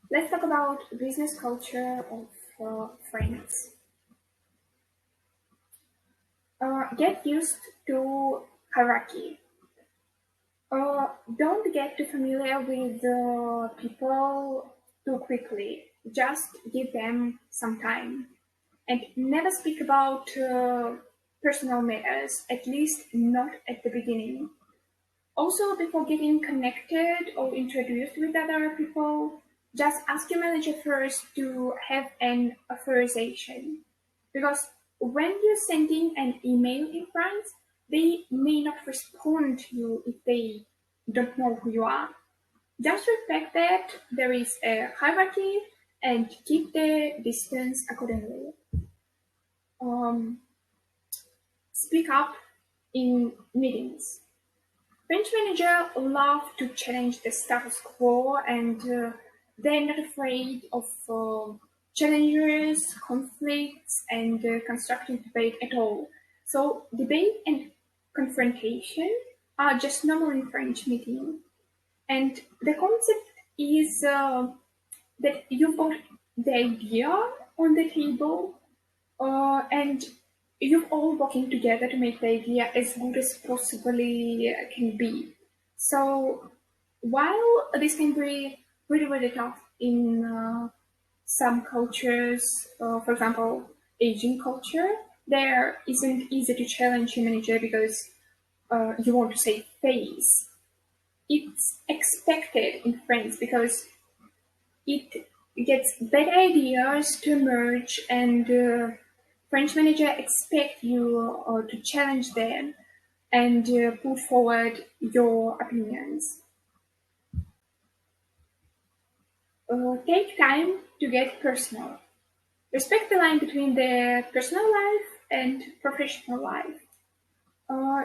Let's talk about business culture of France. Get used to hierarchy. Don't get too familiar with people too quickly. Just give them some time. And never speak about personal matters, at least not at the beginning. Also, before getting connected or introduced with other people, just ask your manager first to have an authorization. Because when you're sending an email in France, they may not respond to you if they don't know who you are. Just respect that there is a hierarchy and keep the distance accordingly. Um, Speak up in meetings. French managers love to challenge the status quo and they're not afraid of challenges, conflicts, and constructive debate at all. So debate and confrontation are just normal in French meeting. And the concept is that you've got the idea on the table and you're all working together to make the idea as good as possibly can be. So while this can be really, really tough in some cultures, for example, Asian culture, there isn't easy to challenge your manager because you want to save face. It's expected in France because it gets better ideas to emerge and French manager expect you to challenge them and put forward your opinions. Take time to get personal. Respect the line between the personal life and professional life.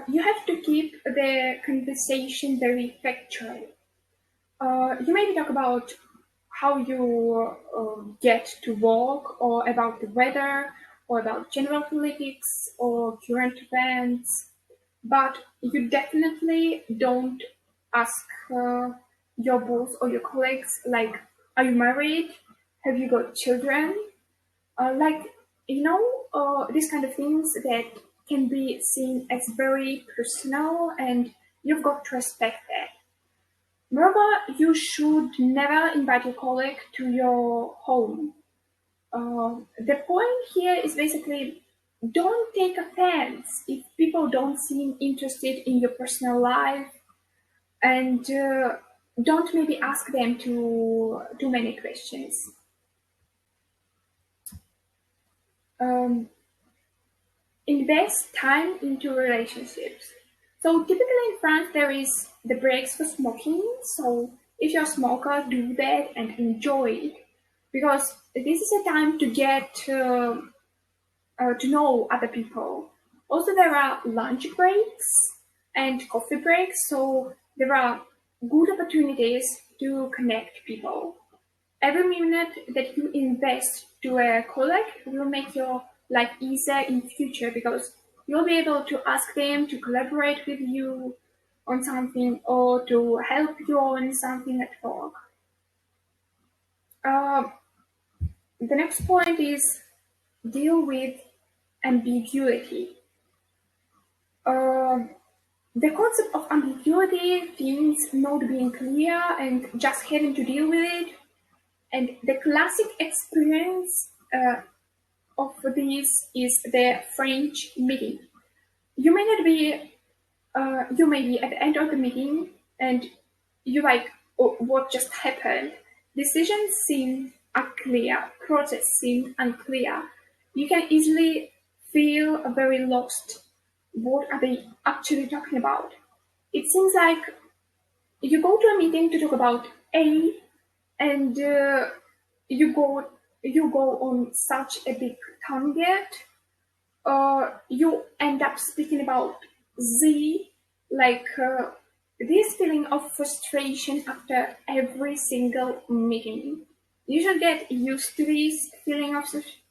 You have to keep the conversation very factual. You maybe talk about how you get to work, or about the weather, or about general politics, or current events, but you definitely don't ask your boss or your colleagues, like, are you married? Have you got children? Like, these kind of things that can be seen as very personal, and you've got to respect that. Moreover, you should never invite your colleague to your home. The point here is basically don't take offense if people don't seem interested in your personal life, and don't maybe ask them too many questions. Um, Invest time into relationships. So typically in France there is the breaks for smoking. So if you're a smoker, do that and enjoy it, because this is a time to get to know other people. Also, there are lunch breaks and coffee breaks, so there are good opportunities to connect people. Every minute that you invest to a colleague will make your life easier in future, because you'll be able to ask them to collaborate with you on something or to help you on something at work. Uh, the next point is deal with ambiguity. Uh, the concept of ambiguity means not being clear and just having to deal with it. And the classic experience of this is the French meeting. You may not be, you may be at the end of the meeting and you like, oh, what just happened? Decisions seem unclear, process seemed unclear. You can easily feel very lost. What are they actually talking about? It seems like you go to a meeting to talk about A, and you go you go on such a big tangent. You end up speaking about Z, like this feeling of frustration after every single meeting. You should get used to this feeling of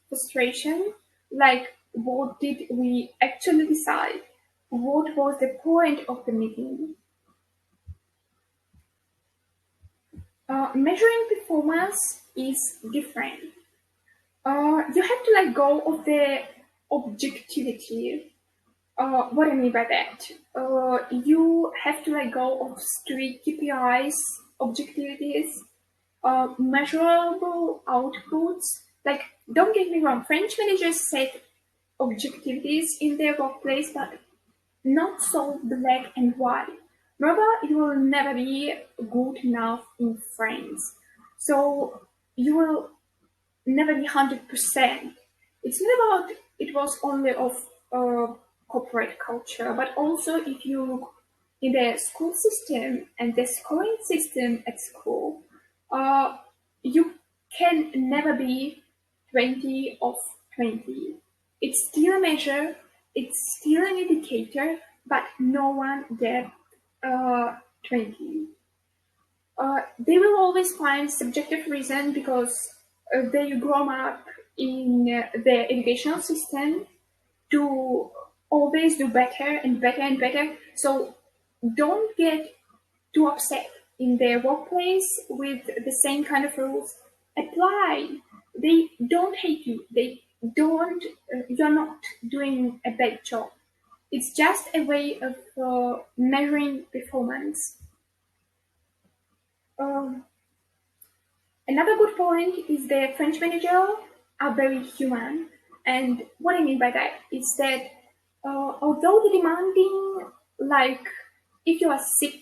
frustration. Like, what did we actually decide? What was the point of the meeting? Measuring performance is different. You have to let go of the objectivity. What I mean by that, you have to let go of strict KPIs, objectivities, measurable outputs. Like, don't get me wrong, French managers set objectivities in their workplace, but not so black and white. Remember, you will never be good enough in French. So you will never be 100%. It's not about it was only of corporate culture, but also if you look in the school system and the scoring system at school, you can never be 20 of 20. It's still a measure, it's still an indicator, but no one gets 20. They will always find subjective reason because they grow up in the educational system to always do better and better and better. So don't get too upset in their workplace with the same kind of rules. Apply. They don't hate you. They don't. You're not doing a bad job. It's just a way of measuring performance. Um, Another good point is the French managers are very human. And what I mean by that is that although the demanding, like if you are sick,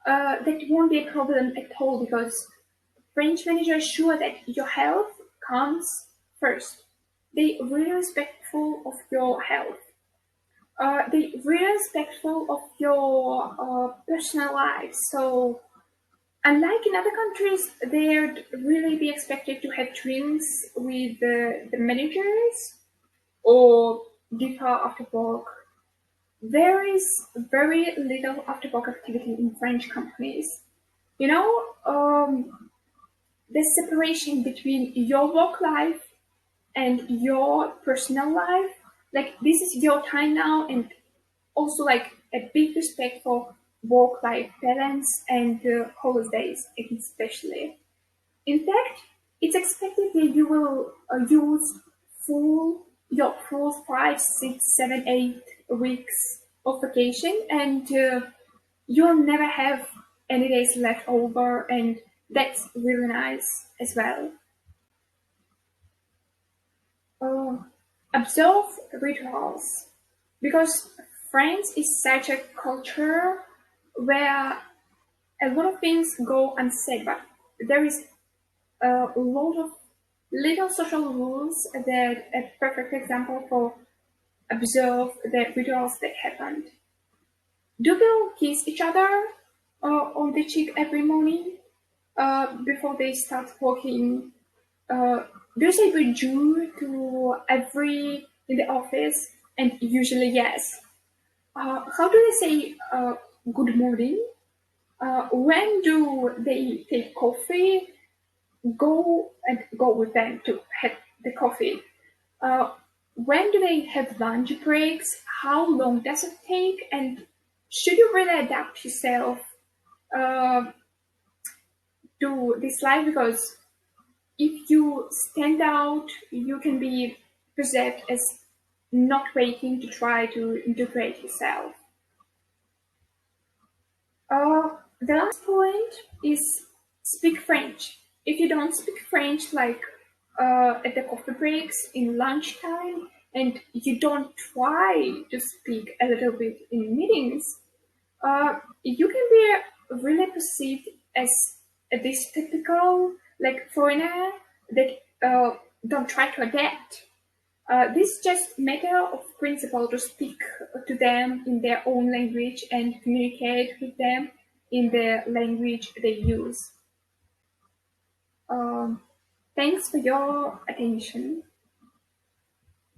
that won't be a problem at all because French managers are sure that your health comes first. They really respectful of your health. They really respectful of your personal life. So unlike in other countries, they'd really be expected to have drinks with the managers or differ after work. There is very little after work activity in French companies. You know, the separation between your work life and your personal life, like this is your time now, and also like a big respect for work-life balance and holidays especially. In fact, it's expected that you will use your full 5, 6, 7, 8 weeks of vacation, and you'll never have any days left over, and that's really nice as well. Uh, Observe rituals, because France is such a culture where a lot of things go unsaid, but there is a lot of little social rules that a perfect example for observe the rituals that happened. Do people kiss each other on the cheek every morning before they start working? Do you say bonjour to every in the office? And usually yes. How do they say good morning? When do they take coffee? Go with them to have the coffee. When do they have lunch breaks? How long does it take? And should you really adapt yourself uh, to this life? Because if you stand out, you can be perceived as not waiting to try to integrate yourself. The last point is speak French. If you don't speak French, like at the coffee breaks in lunchtime, and you don't try to speak a little bit in meetings, you can be really perceived as this typical like foreigner that don't try to adapt. This is just matter of principle to speak to them in their own language and communicate with them in the language they use. Um, Thanks for your attention.